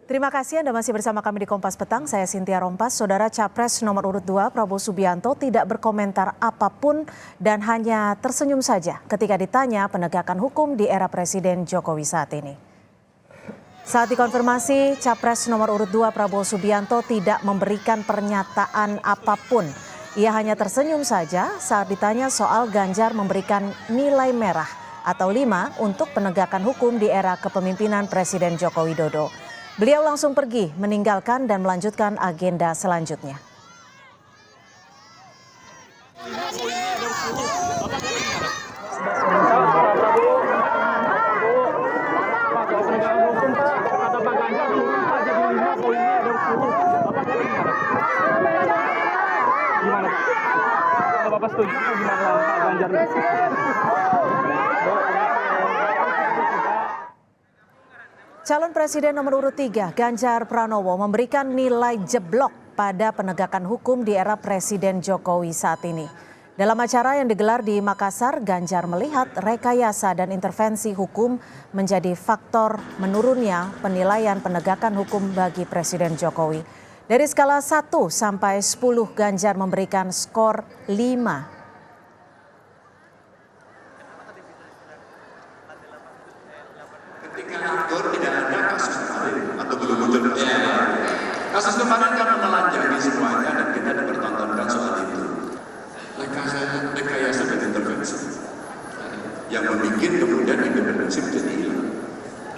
Terima kasih Anda masih bersama kami di Kompas Petang. Saya Cynthia Rompas. Saudara Capres nomor urut 2 Prabowo Subianto tidak berkomentar apapun dan hanya tersenyum saja ketika ditanya penegakan hukum di era Presiden Jokowi saat ini. Saat dikonfirmasi, Capres nomor urut 2 Prabowo Subianto tidak memberikan pernyataan apapun. Ia hanya tersenyum saja saat ditanya soal Ganjar memberikan nilai merah atau 5 untuk penegakan hukum di era kepemimpinan Presiden Joko Widodo. Beliau langsung pergi, meninggalkan dan melanjutkan agenda selanjutnya. Gimana Pak? Kalau Bapak setuju gimana Pak Ganjar? Calon Presiden nomor urut 3, Ganjar Pranowo, memberikan nilai jeblok pada penegakan hukum di era Presiden Jokowi saat ini. Dalam acara yang digelar di Makassar, Ganjar melihat rekayasa dan intervensi hukum menjadi faktor menurunnya penilaian penegakan hukum bagi Presiden Jokowi. Dari skala 1 sampai 10, Ganjar memberikan skor 5. Kasus kemarin kan menelanjangi semuanya dan kita dipertontonkan soal itu. Rekayasa dan intervensi yang membuat kemudian independensi menjadi hilang.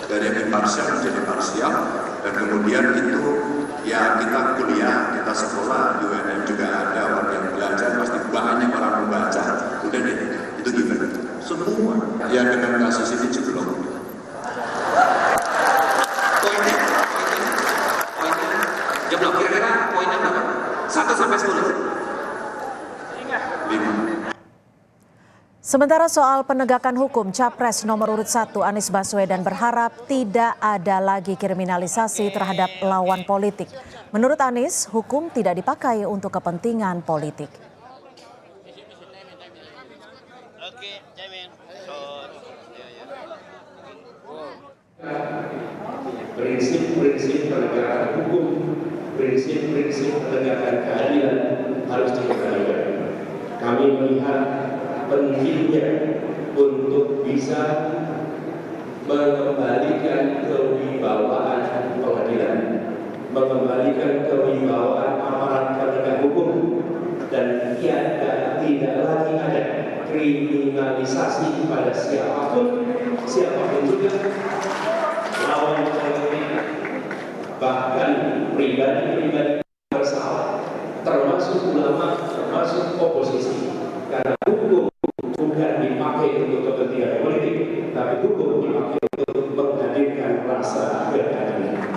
Dari yang imparsial menjadi parsial, dan kemudian itu ya kita kuliah, kita sekolah di UNM juga ada orang yang belajar, pasti banyak orang membaca. Udah deh, itu gimana? Semua yang dengan kasus ini jeblok. Jeblok, kira-kira poinnya berapa? 1 sampai 10. 5. Sementara soal penegakan hukum, Capres nomor urut 1 Anies Baswedan berharap tidak ada lagi kriminalisasi terhadap lawan politik. Menurut Anies, hukum tidak dipakai untuk kepentingan politik. Prinsip-prinsip penegakan hukum, prinsip-prinsip penegakan keadilan harus dikembalikan. Kami melihat pentingnya untuk bisa mengembalikan kewibawaan pengadilan, mengembalikan kewibawaan aparat penegak hukum, dan tidak lagi ada kriminalisasi pada siapapun juga lawan politik, bahkan pribadi-pribadi bersalah, termasuk ulama, termasuk oposisi. Karena hukum bukan dipakai untuk kepentingan politik, tapi hukum dipakai untuk menghadirkan rasa keadilan.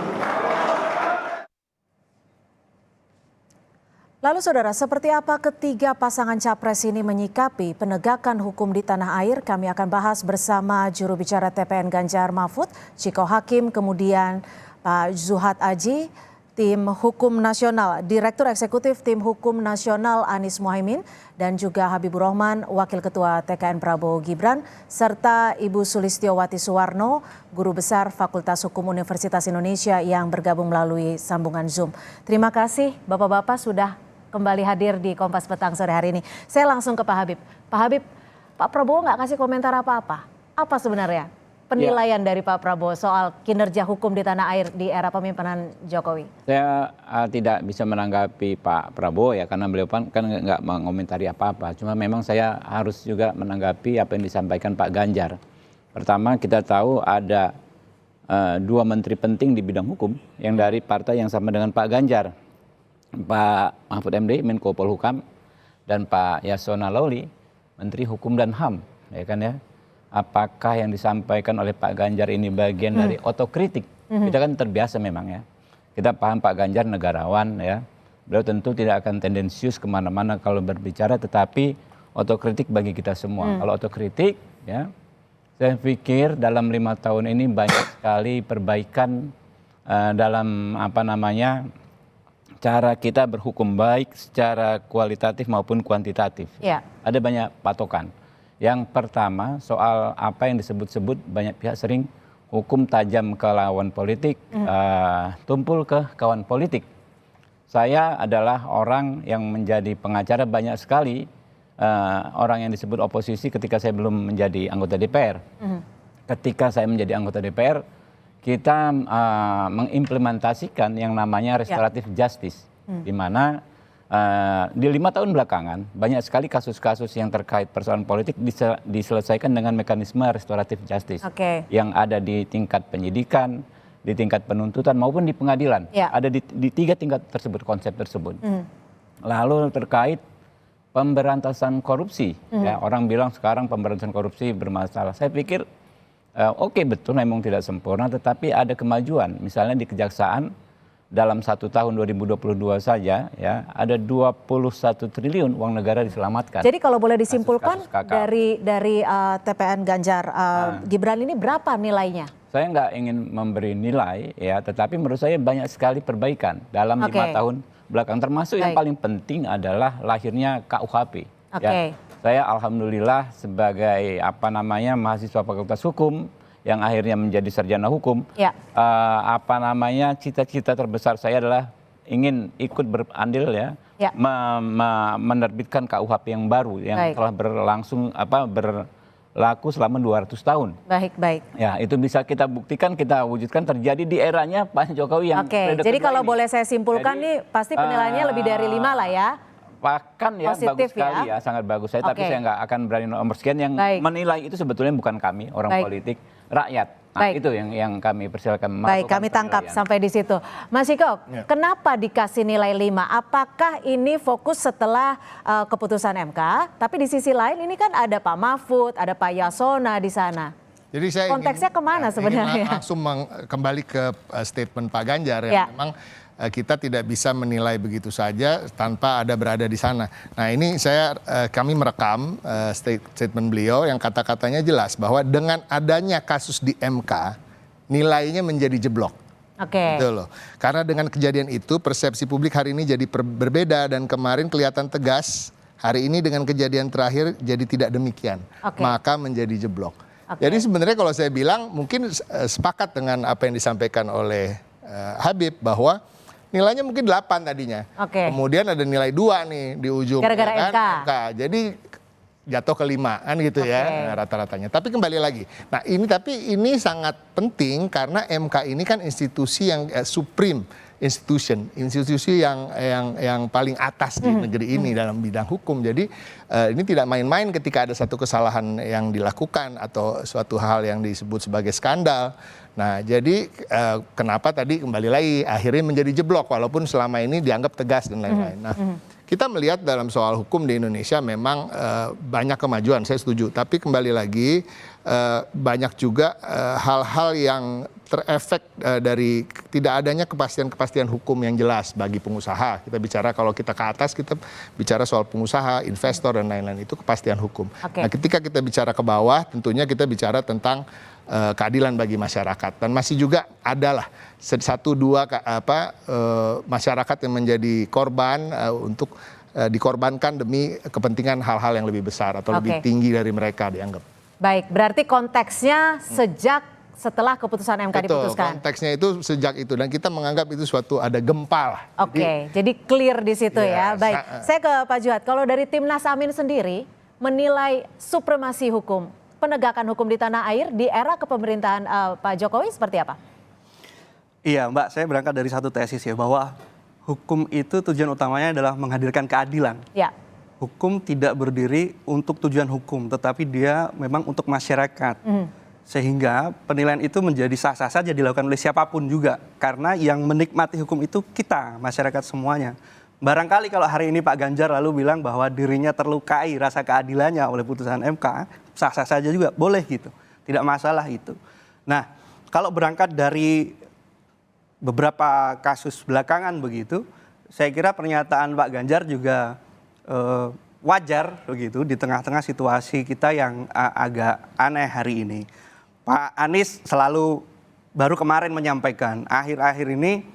Lalu saudara, seperti apa ketiga pasangan capres ini menyikapi penegakan hukum di tanah air? Kami akan bahas bersama juru bicara TPN Ganjar Mahfud, Ciko Hakim, kemudian Pak Zuhad Aji, Tim Hukum Nasional, Direktur Eksekutif Tim Hukum Nasional Anies Mohaimin, dan juga Habibur Rahman, Wakil Ketua TKN Prabowo Gibran, serta Ibu Sulistiowati Suwarno, Guru Besar Fakultas Hukum Universitas Indonesia yang bergabung melalui sambungan Zoom. Terima kasih Bapak-Bapak sudah kembali hadir di Kompas Petang sore hari ini. Saya langsung ke Pak Habib. Pak Habib, Pak Prabowo nggak kasih komentar apa-apa. Apa sebenarnya penilaian dari Pak Prabowo soal kinerja hukum di tanah air di era pemimpinan Jokowi? Saya tidak bisa menanggapi Pak Prabowo ya, karena beliau kan nggak mengomentari apa-apa. Cuma memang saya harus juga menanggapi apa yang disampaikan Pak Ganjar. Pertama, kita tahu ada 2 menteri penting di bidang hukum yang dari partai yang sama dengan Pak Ganjar. Pak Mahfud MD, Menko Polhukam, dan Pak Yasona Lawli, Menteri Hukum dan HAM, ya kan ya. Apakah yang disampaikan oleh Pak Ganjar ini bagian dari otokritik? Kita kan terbiasa memang ya. Kita paham Pak Ganjar negarawan ya. Beliau tentu tidak akan tendensius kemana-mana kalau berbicara, tetapi otokritik bagi kita semua. Kalau otokritik ya, saya pikir dalam 5 tahun ini banyak sekali perbaikan dalam cara kita berhukum, baik secara kualitatif maupun kuantitatif. Ya. Ada banyak patokan. Yang pertama soal apa yang disebut-sebut banyak pihak sering hukum tajam ke lawan politik, tumpul ke kawan politik. Saya adalah orang yang menjadi pengacara banyak sekali orang yang disebut oposisi ketika saya belum menjadi anggota DPR. Ketika saya menjadi anggota DPR, kita mengimplementasikan yang namanya restoratif justice, di mana di 5 tahun belakangan banyak sekali kasus-kasus yang terkait persoalan politik diselesaikan dengan mekanisme restoratif justice yang ada di tingkat penyidikan, di tingkat penuntutan maupun di pengadilan. Ada di 3 tingkat tersebut, konsep tersebut. Lalu terkait pemberantasan korupsi, ya, orang bilang sekarang pemberantasan korupsi bermasalah. Saya pikir oke, betul memang tidak sempurna, tetapi ada kemajuan. Misalnya di kejaksaan dalam 1 tahun 2022 saja, ya, ada 21 triliun uang negara diselamatkan. Jadi kalau boleh disimpulkan kasus-kasus dari TPN Ganjar Gibran ini berapa nilainya? Saya nggak ingin memberi nilai, ya, tetapi menurut saya banyak sekali perbaikan dalam 5 tahun belakang. Termasuk yang paling penting adalah lahirnya KUHP. Ya. Saya alhamdulillah sebagai mahasiswa Fakultas Hukum yang akhirnya menjadi sarjana hukum, cita-cita terbesar saya adalah ingin ikut berandil, ya, menerbitkan KUHP yang baru yang telah berlaku selama 200 tahun. Baik. Ya, itu bisa kita buktikan, kita wujudkan terjadi di eranya Pak Jokowi yang jadi kalau boleh saya simpulkan nih pasti penilaiannya lebih dari 5 lah ya. Bahkan ya Positif, bagus sekali ya, sangat bagus. Tapi saya nggak akan berani nomor sekian. Yang menilai itu sebetulnya bukan kami, orang politik, rakyat. Nah, itu yang kami persilakan. Baik, kami tangkap sampai di situ. Mas Iko, kenapa dikasih nilai 5? Apakah ini fokus setelah keputusan MK? Tapi di sisi lain ini kan ada Pak Mahfud, ada Pak Yasona di sana. Jadi saya konteksnya kemana sebenarnya? Langsung kembali ke statement Pak Ganjar yang memang kita tidak bisa menilai begitu saja tanpa berada di sana. Nah, ini kami merekam statement beliau yang kata-katanya jelas bahwa dengan adanya kasus di MK nilainya menjadi jeblok. Gitu loh. Karena dengan kejadian itu persepsi publik hari ini jadi berbeda dan kemarin kelihatan tegas, hari ini dengan kejadian terakhir jadi tidak demikian. Maka menjadi jeblok. Jadi sebenarnya kalau saya bilang mungkin sepakat dengan apa yang disampaikan oleh Habib bahwa nilainya mungkin 8 tadinya. Kemudian ada nilai 2 nih di ujung. Gara-gara MK. Jadi jatuh ke 5 kan gitu ya rata-ratanya. Tapi kembali lagi. Nah, ini sangat penting karena MK ini kan institusi yang supreme institusi yang paling atas di negeri ini dalam bidang hukum. Jadi ini tidak main-main ketika ada satu kesalahan yang dilakukan atau suatu hal yang disebut sebagai skandal. Nah, jadi kenapa tadi kembali lagi akhirnya menjadi jeblok walaupun selama ini dianggap tegas dan lain-lain. Nah, kita melihat dalam soal hukum di Indonesia memang banyak kemajuan, saya setuju. Tapi kembali lagi banyak juga hal-hal yang terefek dari tidak adanya kepastian hukum yang jelas bagi pengusaha. Kita bicara kalau kita ke atas kita bicara soal pengusaha, investor dan lain-lain, itu kepastian hukum. Nah, ketika kita bicara ke bawah tentunya kita bicara tentang keadilan bagi masyarakat dan masih juga adalah 1-2 masyarakat yang menjadi korban untuk dikorbankan demi kepentingan hal-hal yang lebih besar atau lebih tinggi dari mereka dianggap. Baik, berarti konteksnya sejak setelah keputusan MK diputuskan. Konteksnya itu sejak itu dan kita menganggap itu suatu ada gempa lah. Jadi clear di situ ya. Baik, saya ke Pak Juhat. Kalau dari Timnas Amin sendiri menilai supremasi hukum, penegakan hukum di tanah air di era kepemerintahan Pak Jokowi seperti apa? Iya Mbak, saya berangkat dari satu tesis ya, bahwa hukum itu tujuan utamanya adalah menghadirkan keadilan. Hukum tidak berdiri untuk tujuan hukum, tetapi dia memang untuk masyarakat. Sehingga penilaian itu menjadi sah-sah saja dilakukan oleh siapapun juga. Karena yang menikmati hukum itu kita, masyarakat semuanya. Barangkali kalau hari ini Pak Ganjar lalu bilang bahwa dirinya terlukai rasa keadilannya oleh putusan MK, sah-sah saja juga, boleh gitu. Tidak masalah itu. Nah, kalau berangkat dari beberapa kasus belakangan begitu, saya kira pernyataan Pak Ganjar juga wajar begitu di tengah-tengah situasi kita yang agak aneh hari ini. Pak Anies selalu baru kemarin menyampaikan akhir-akhir ini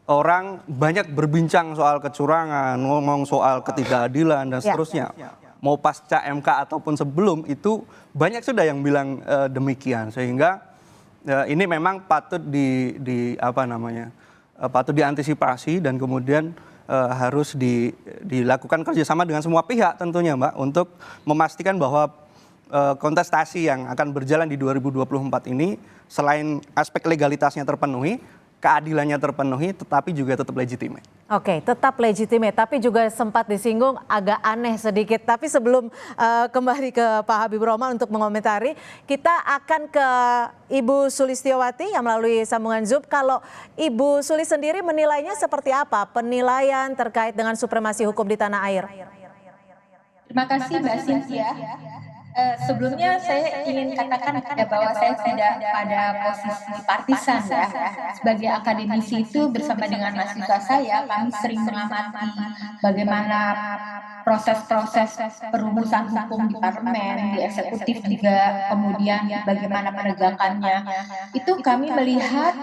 orang banyak berbincang soal kecurangan, ngomong soal ketidakadilan dan seterusnya. Mau pasca MK ataupun sebelum itu banyak sudah yang bilang demikian, sehingga ini memang patut patut diantisipasi dan kemudian harus dilakukan kerjasama dengan semua pihak tentunya Mbak untuk memastikan bahwa kontestasi yang akan berjalan di 2024 ini selain aspek legalitasnya terpenuhi, keadilannya terpenuhi, tetapi juga tetap legitimate. Oke, tetap legitimate, tapi juga sempat disinggung agak aneh sedikit. Tapi sebelum kembali ke Pak Habibur Rahman untuk mengomentari, kita akan ke Ibu Sulistiowati yang melalui sambungan Zoom. Kalau Ibu Sulis sendiri menilainya seperti apa penilaian terkait dengan supremasi hukum di tanah air? Terima kasih Mbak Cynthia. Sebelumnya saya ingin katakan bahwa saya tidak pada posisi partisan ya. Sebagai akademisi itu bersama dengan mahasiswa saya, kami sering mengamati bagaimana proses-proses perumusan hukum di parlemen, di eksekutif juga, kemudian bagaimana penegakannya. Itu kami melihat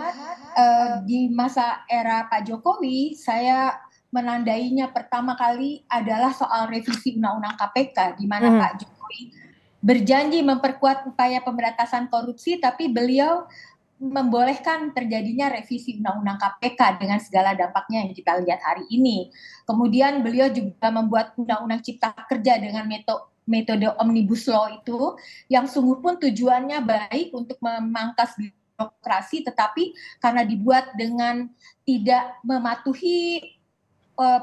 di masa era Pak Jokowi, saya menandainya pertama kali adalah soal revisi Undang-Undang KPK, di mana Pak Jokowi berjanji memperkuat upaya pemberantasan korupsi, tapi beliau membolehkan terjadinya revisi Undang-Undang KPK dengan segala dampaknya yang kita lihat hari ini. Kemudian beliau juga membuat Undang-Undang Cipta Kerja dengan metode Omnibus Law itu, yang sungguh pun tujuannya baik untuk memangkas birokrasi, tetapi karena dibuat dengan tidak mematuhi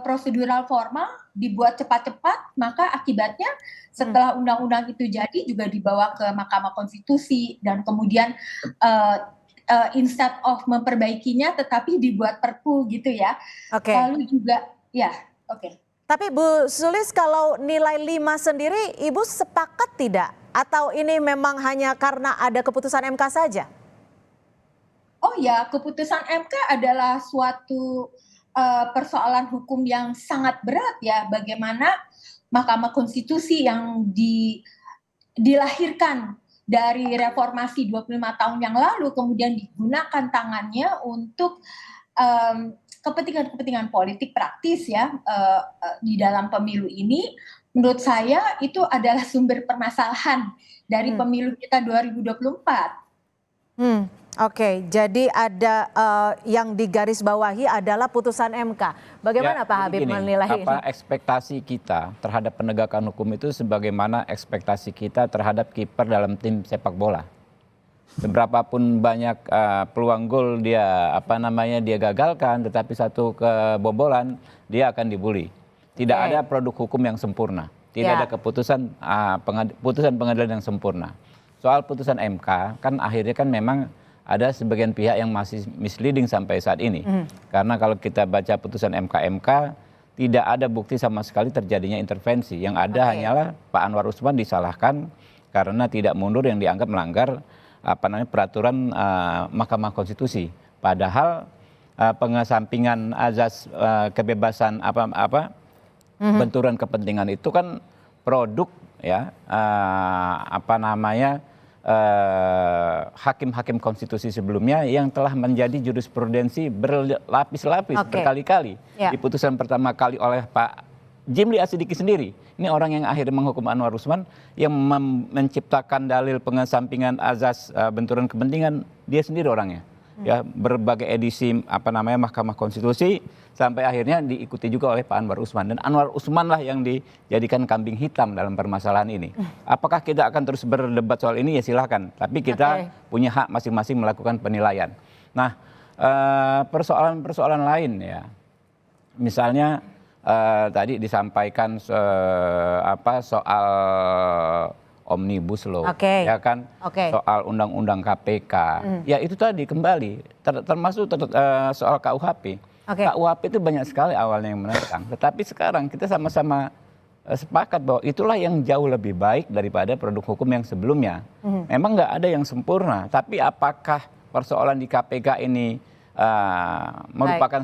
prosedural formal, dibuat cepat-cepat, maka akibatnya setelah undang-undang itu jadi juga dibawa ke Mahkamah Konstitusi dan kemudian instead of memperbaikinya tetapi dibuat perpu gitu ya. Oke. Lalu juga ya, oke. Tapi Bu Sulis, kalau nilai 5 sendiri Ibu sepakat tidak? Atau ini memang hanya karena ada keputusan MK saja? Oh ya, keputusan MK adalah suatu persoalan hukum yang sangat berat ya, bagaimana Mahkamah Konstitusi yang dilahirkan dari reformasi 25 tahun yang lalu kemudian digunakan tangannya untuk kepentingan politik praktis ya di dalam pemilu ini. Menurut saya itu adalah sumber permasalahan dari pemilu kita 2024. Oke, jadi ada yang digarisbawahi adalah putusan MK. Bagaimana Pak Habib menilai ini? Ekspektasi kita terhadap penegakan hukum itu sebagaimana ekspektasi kita terhadap kiper dalam tim sepak bola. Seberapapun banyak peluang gol dia dia gagalkan, tetapi satu kebobolan dia akan dibully. Tidak ada produk hukum yang sempurna, tidak ada keputusan pengadilan yang sempurna. Soal putusan MK kan akhirnya kan memang ada sebagian pihak yang masih misleading sampai saat ini. Karena kalau kita baca putusan MK, tidak ada bukti sama sekali terjadinya intervensi. Yang ada hanyalah Pak Anwar Usman disalahkan karena tidak mundur yang dianggap melanggar peraturan Mahkamah Konstitusi. Padahal pengesampingan azas kebebasan benturan kepentingan itu kan produk ya hakim-hakim konstitusi sebelumnya yang telah menjadi jurisprudensi berlapis-lapis berkali-kali. Di putusan pertama kali oleh Pak Jimli Asidiki sendiri. Ini orang yang akhirnya menghukum Anwar Usman yang menciptakan dalil pengesampingan azas benturan kepentingan, dia sendiri orangnya. Ya, berbagai edisi Mahkamah Konstitusi sampai akhirnya diikuti juga oleh Pak Anwar Usman, dan Anwar Usman lah yang dijadikan kambing hitam dalam permasalahan ini. Apakah kita akan terus berdebat soal ini? Ya silahkan, tapi kita punya hak masing-masing melakukan penilaian. Nah, persoalan-persoalan lain ya, misalnya tadi disampaikan soal Omnibus Law, ya kan, soal Undang-Undang KPK, ya itu tadi kembali termasuk soal KUHP. KUHP itu banyak sekali awalnya yang menentang, tetapi sekarang kita sama-sama sepakat bahwa itulah yang jauh lebih baik daripada produk hukum yang sebelumnya. Memang nggak ada yang sempurna, tapi apakah persoalan di KPK ini merupakan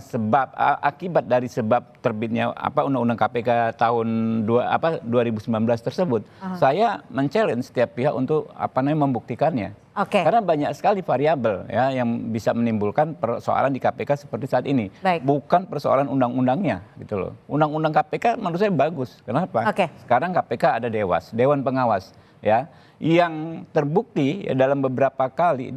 akibat dari sebab terbitnya Undang-Undang KPK tahun 2019 tersebut? Saya men-challenge setiap pihak untuk membuktikannya. Karena banyak sekali variabel ya yang bisa menimbulkan persoalan di KPK seperti saat ini. Bukan persoalan undang-undangnya gitu loh. Undang-undang KPK menurut saya bagus. Kenapa? Sekarang KPK ada Dewan Pengawas ya, yang terbukti ya, dalam beberapa kali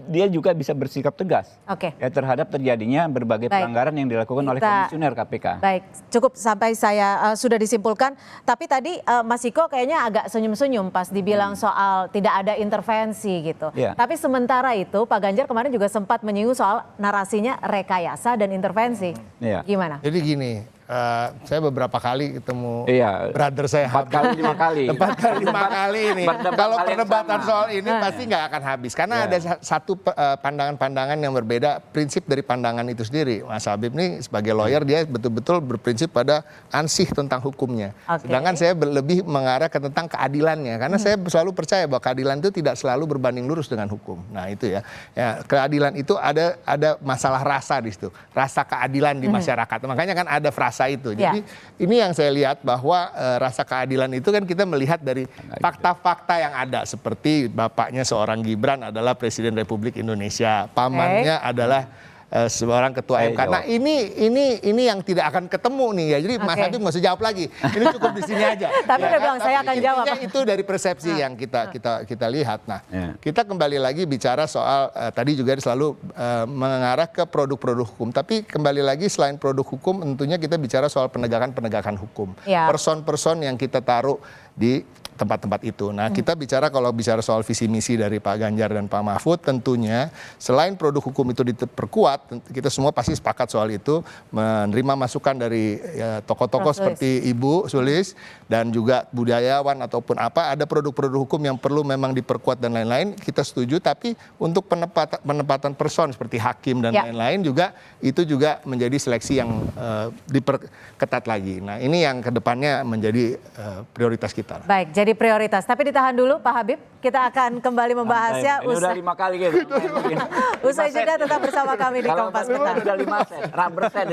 dia juga bisa bersikap tegas ya, terhadap terjadinya berbagai pelanggaran yang dilakukan oleh komisioner KPK. Baik, cukup sampai saya sudah disimpulkan. Tapi tadi Mas Ciko kayaknya agak senyum-senyum pas dibilang soal tidak ada intervensi gitu. Tapi sementara itu Pak Ganjar kemarin juga sempat menyinggung soal narasinya rekayasa dan intervensi. Gimana? Jadi gini, saya beberapa kali ketemu brother saya 4 kali 5 kali. 4 kali 5 kali ini. Kalau perdebatan soal ini pasti nggak akan habis. Karena ada satu pandangan-pandangan yang berbeda, prinsip dari pandangan itu sendiri. Mas Habib ini sebagai lawyer dia betul-betul berprinsip pada ansih tentang hukumnya. Sedangkan saya lebih mengarah ke tentang keadilannya. Karena saya selalu percaya bahwa keadilan itu tidak selalu berbanding lurus dengan hukum. Nah itu ya keadilan itu ada masalah rasa di situ. Rasa keadilan di masyarakat. Makanya kan ada frasa itu. Jadi ini yang saya lihat bahwa rasa keadilan itu kan kita melihat dari fakta-fakta yang ada, seperti bapaknya seorang Gibran adalah Presiden Republik Indonesia, pamannya adalah seorang ketua MK. Nah ini yang tidak akan ketemu nih ya. Jadi Mas Habib nggak usah jawab lagi. Ini cukup di sini aja. Tapi udah bilang saya akan jawab. Itu dari persepsi yang kita lihat. Nah, kita kembali lagi bicara soal tadi juga selalu mengarah ke produk-produk hukum. Tapi kembali lagi selain produk hukum, tentunya kita bicara soal penegakan hukum. Person-person yang kita taruh di tempat-tempat itu. Nah, kita bicara kalau bicara soal visi misi dari Pak Ganjar dan Pak Mahfud, tentunya selain produk hukum itu diperkuat, kita semua pasti sepakat soal itu, menerima masukan dari tokoh-tokoh seperti Ibu Sulis dan juga budayawan ataupun apa, ada produk-produk hukum yang perlu memang diperkuat dan lain-lain, kita setuju. Tapi untuk penempatan person seperti hakim dan lain-lain juga, itu juga menjadi seleksi yang diperketat lagi. Nah, ini yang kedepannya menjadi prioritas kita. Baik, jadi prioritas. Tapi ditahan dulu Pak Habib, kita akan kembali membahasnya. Ini udah 5 kali gitu. Usai jeda tetap bersama kami di Kompas Petang. Udah 5 set, rubber set.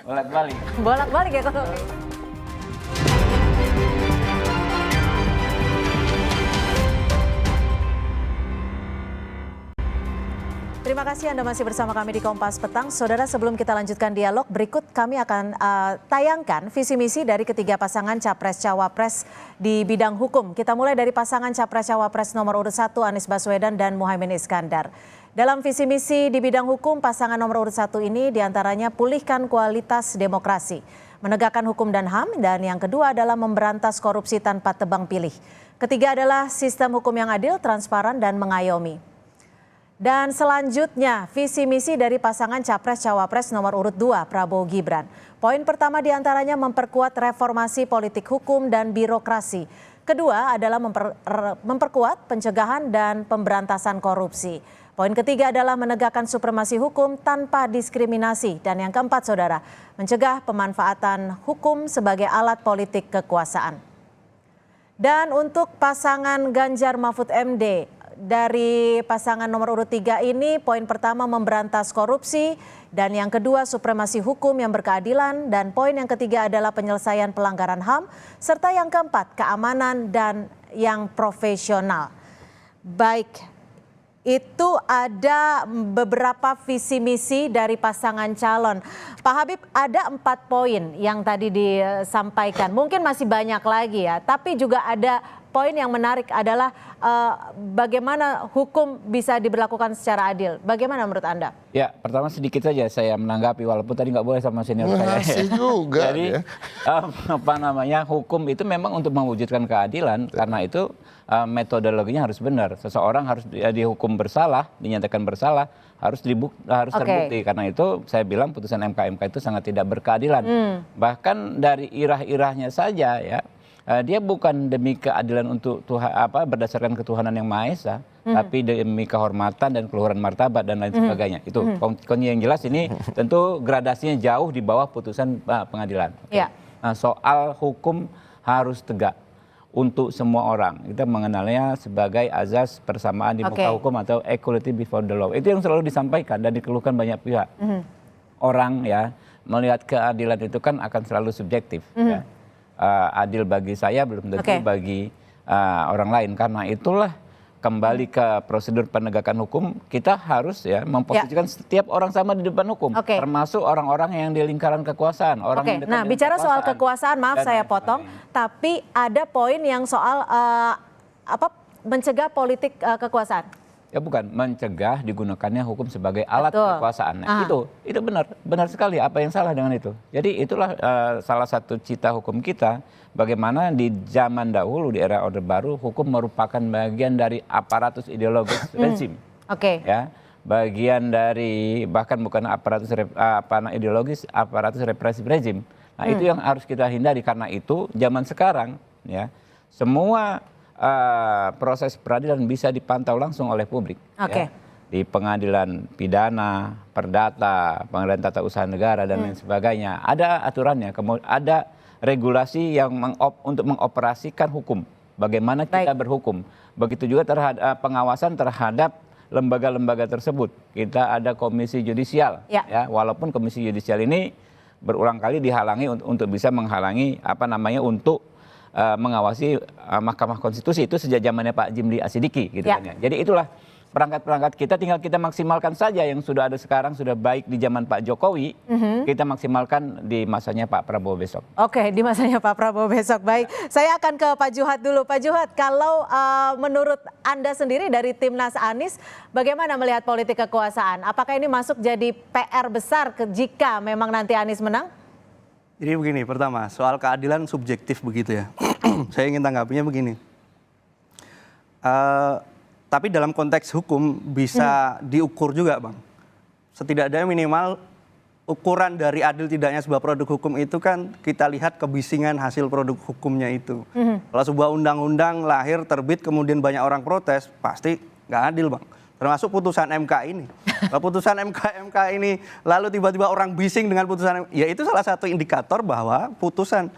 Bolak-balik. Bolak-balik ya kalau. Terima kasih Anda masih bersama kami di Kompas Petang. Saudara, sebelum kita lanjutkan dialog, berikut kami akan tayangkan visi misi dari ketiga pasangan Capres-Cawapres di bidang hukum. Kita mulai dari pasangan Capres-Cawapres nomor urut 1 Anies Baswedan dan Muhaimin Iskandar. Dalam visi misi di bidang hukum, pasangan nomor urut 1 ini diantaranya pulihkan kualitas demokrasi, menegakkan hukum dan HAM, dan yang kedua adalah memberantas korupsi tanpa tebang pilih. Ketiga adalah sistem hukum yang adil, transparan, dan mengayomi. Dan selanjutnya, visi misi dari pasangan Capres-Cawapres nomor urut 2 Prabowo Gibran. Poin pertama diantaranya memperkuat reformasi politik hukum dan birokrasi. Kedua adalah memperkuat pencegahan dan pemberantasan korupsi. Poin ketiga adalah menegakkan supremasi hukum tanpa diskriminasi. Dan yang keempat, saudara, mencegah pemanfaatan hukum sebagai alat politik kekuasaan. Dan untuk pasangan Ganjar Mahfud MD, dari pasangan nomor urut 3 ini, poin pertama memberantas korupsi, dan yang kedua supremasi hukum yang berkeadilan, dan poin yang ketiga adalah penyelesaian pelanggaran HAM, serta yang keempat keamanan dan yang profesional. Baik, itu ada beberapa visi misi dari pasangan calon. Pak Habib, ada 4 poin yang tadi disampaikan. Mungkin masih banyak lagi ya, tapi juga ada poin yang menarik adalah bagaimana hukum bisa diberlakukan secara adil. Bagaimana menurut Anda? Ya, pertama sedikit saja saya menanggapi, walaupun tadi nggak boleh sama senior saya. Juga. Jadi hukum itu memang untuk mewujudkan keadilan. Karena itu metodologinya harus benar. Seseorang harus dihukum bersalah, dinyatakan bersalah, harus terbukti. Karena itu saya bilang putusan MK itu sangat tidak berkeadilan. Bahkan dari irah-irahnya saja ya. Dia bukan demi keadilan untuk berdasarkan ketuhanan yang Maha Esa, tapi demi kehormatan dan keluhuran martabat dan lain sebagainya. Itu pokoknya yang jelas ini tentu gradasinya jauh di bawah putusan pengadilan. Nah, soal hukum harus tegak untuk semua orang. Kita mengenalnya sebagai azas persamaan di muka hukum atau equality before the law. Itu yang selalu disampaikan dan dikeluhkan banyak pihak. Orang ya melihat keadilan itu kan akan selalu subjektif. Ya. Adil bagi saya belum tentu bagi orang lain. Karena itulah kembali ke prosedur penegakan hukum, kita harus ya memposisikan setiap orang sama di depan hukum, termasuk orang-orang yang di lingkaran kekuasaan. Yang nah, bicara soal kekuasaan, maaf saya potong, tapi ada poin yang soal mencegah politik kekuasaan? Ya bukan, mencegah digunakannya hukum sebagai alat kekuasaan. Nah, itu benar sekali. Apa yang salah dengan itu? Jadi itulah salah satu cita hukum kita. Bagaimana di zaman dahulu di era Orde Baru hukum merupakan bagian dari aparatus ideologis rezim. Ya, bagian dari bahkan bukan aparatus ideologis, aparatus represif rezim. Nah, itu yang harus kita hindari. Karena itu zaman sekarang ya semua proses peradilan bisa dipantau langsung oleh publik. Ya. Di pengadilan pidana, perdata, pengadilan tata usaha negara dan lain sebagainya. Ada aturannya, kemudian ada regulasi yang untuk mengoperasikan hukum. Bagaimana kita berhukum. Begitu juga terhadap pengawasan terhadap lembaga-lembaga tersebut. Kita ada komisi yudisial. Ya, walaupun komisi yudisial ini berulang kali dihalangi untuk bisa menghalangi untuk mengawasi Mahkamah Konstitusi itu sejak zamannya Pak Jimli Asidiki gitu kan ya. Jadi itulah perangkat-perangkat kita, tinggal kita maksimalkan saja yang sudah ada sekarang, sudah baik di zaman Pak Jokowi, kita maksimalkan di masanya Pak Prabowo besok. Di masanya Pak Prabowo besok. Baik, saya akan ke Pak Juhat dulu. Pak Juhat, kalau menurut Anda sendiri dari Timnas Anies, bagaimana melihat politik kekuasaan? Apakah ini masuk jadi PR besar jika memang nanti Anies menang? Jadi begini, pertama soal keadilan subjektif begitu ya. Saya ingin tanggapinya begini. Tapi dalam konteks hukum bisa diukur juga, Bang. Setidaknya minimal ukuran dari adil tidaknya sebuah produk hukum itu kan kita lihat kebisingan hasil produk hukumnya itu. Kalau sebuah undang-undang lahir, terbit, kemudian banyak orang protes, pasti nggak adil, Bang. Termasuk putusan MK ini. Kalau putusan MK ini lalu tiba-tiba orang bising dengan putusan, ya itu salah satu indikator bahwa putusan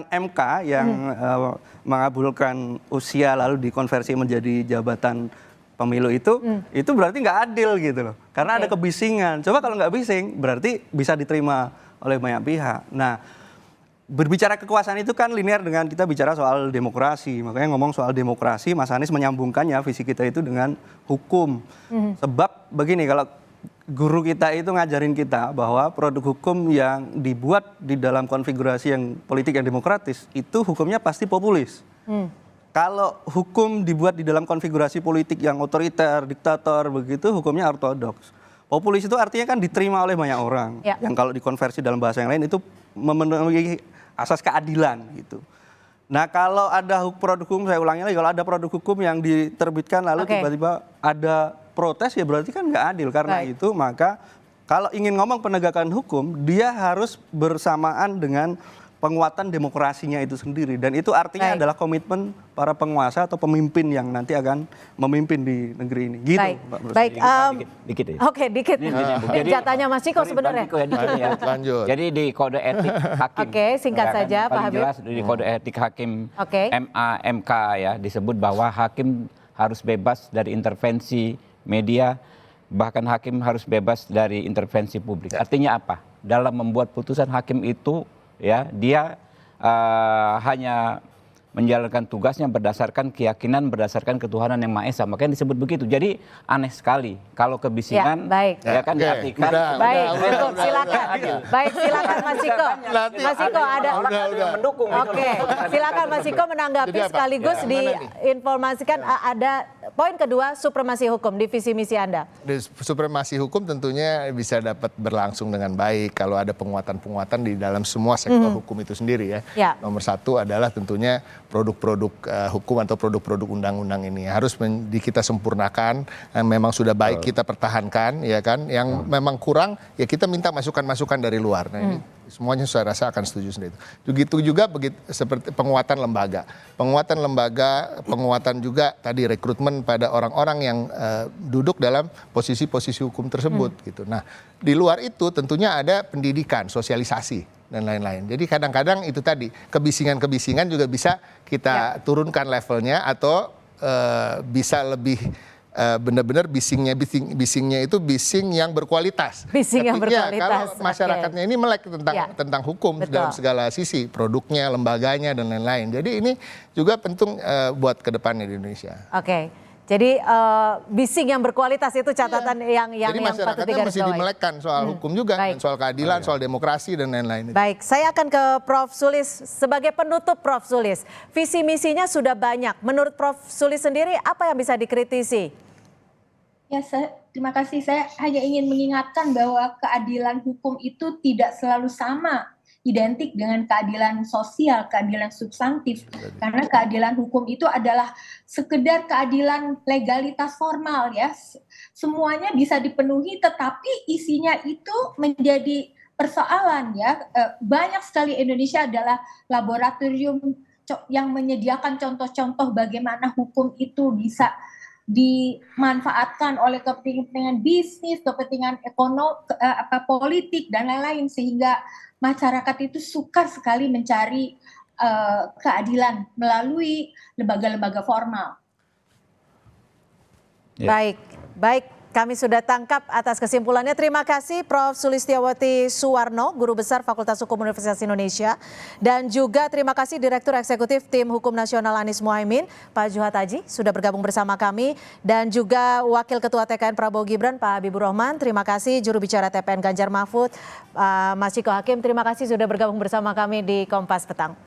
MK yang mengabulkan usia lalu dikonversi menjadi jabatan pemilu itu berarti nggak adil gitu loh. Karena ada kebisingan. Coba kalau nggak bising berarti bisa diterima oleh banyak pihak. Nah, berbicara kekuasaan itu kan linear dengan kita bicara soal demokrasi. Makanya ngomong soal demokrasi, Mas Anies menyambungkannya visi kita itu dengan hukum. Sebab begini, kalau guru kita itu ngajarin kita bahwa produk hukum yang dibuat di dalam konfigurasi yang politik yang demokratis, itu hukumnya pasti populis. Kalau hukum dibuat di dalam konfigurasi politik yang otoriter, diktator, begitu hukumnya ortodoks. Populis itu artinya kan diterima oleh banyak orang. Yang kalau dikonversi dalam bahasa yang lain itu memenuhi asas keadilan gitu. Nah, kalau ada produk hukum, saya ulangi lagi, kalau ada produk hukum yang diterbitkan lalu tiba-tiba ada protes, ya berarti kan nggak adil. Karena itu maka kalau ingin ngomong penegakan hukum, dia harus bersamaan dengan penguatan demokrasinya itu sendiri. Dan itu artinya adalah komitmen para penguasa atau pemimpin yang nanti akan memimpin di negeri ini. Gitu, Mbak Bruce. Dikit ya. Dikit. Jatahnya Mas Ciko sebenarnya. Lanjut. Jadi di kode etik hakim. Singkat saja Pak Habib. Jelas di kode etik hakim MK ya disebut bahwa hakim harus bebas dari intervensi media, bahkan hakim harus bebas dari intervensi publik. Artinya apa? Dalam membuat putusan hakim itu ya dia hanya menjalankan tugasnya berdasarkan keyakinan, berdasarkan ketuhanan yang Maha Esa. Makanya disebut begitu. Jadi aneh sekali kalau kebisingan ya kan diartikan. Cukup, silakan. Baik, silakan Mas Ciko. Mas Ciko ada mendukung. Silakan Mas Ciko menanggapi sekaligus diinformasikan ada poin kedua, supremasi hukum di visi misi Anda. Supremasi hukum tentunya bisa dapat berlangsung dengan baik kalau ada penguatan-penguatan di dalam semua sektor hukum itu sendiri ya. Nomor satu adalah tentunya produk-produk hukum atau produk-produk undang-undang ini harus kita sempurnakan, yang memang sudah baik kita pertahankan, ya kan. Yang memang kurang ya kita minta masukan-masukan dari luar. Nah, ini semuanya saya rasa akan setuju sendiri. Begitu juga seperti penguatan lembaga, penguatan juga tadi rekrutmen pada orang-orang yang duduk dalam posisi-posisi hukum tersebut gitu. Nah, di luar itu tentunya ada pendidikan, sosialisasi dan lain-lain. Jadi kadang-kadang itu tadi kebisingan-kebisingan juga bisa kita turunkan levelnya atau bisa lebih benar-benar bisingnya itu bising yang berkualitas. Kalau masyarakatnya ini melek tentang hukum dalam segala sisi, produknya, lembaganya dan lain-lain. Jadi ini juga penting buat kedepannya di Indonesia. Jadi bising yang berkualitas itu catatan yang Jadi patut masyarakatnya mesti digarisbawahi. dimelekkan soal hukum juga, dan soal keadilan, soal demokrasi dan lain-lain. Baik, saya akan ke Prof. Sulis. Sebagai penutup Prof. Sulis, visi misinya sudah banyak. Menurut Prof. Sulis sendiri, apa yang bisa dikritisi? Ya, terima kasih. Saya hanya ingin mengingatkan bahwa keadilan hukum itu tidak selalu sama, identik dengan keadilan sosial, keadilan substantif. Karena keadilan hukum itu adalah sekedar keadilan legalitas formal ya. Semuanya bisa dipenuhi, tetapi isinya itu menjadi persoalan ya. Banyak sekali Indonesia adalah laboratorium yang menyediakan contoh-contoh bagaimana hukum itu bisa dimanfaatkan oleh kepentingan bisnis, kepentingan ekonomi, politik dan lain-lain, sehingga masyarakat itu suka sekali mencari keadilan melalui lembaga-lembaga formal. Baik, kami sudah tangkap atas kesimpulannya. Terima kasih Prof. Sulistiawati Suwarno, Guru Besar Fakultas Hukum Universitas Indonesia. Dan juga terima kasih Direktur Eksekutif Tim Hukum Nasional Anies Mohaimin, Pak Juhat Haji, sudah bergabung bersama kami. Dan juga Wakil Ketua TKN Prabowo Gibran, Pak Habibur Rahman. Terima kasih juru bicara TPN Ganjar Mahfud, Mas Ciko Hakim. Terima kasih sudah bergabung bersama kami di Kompas Petang.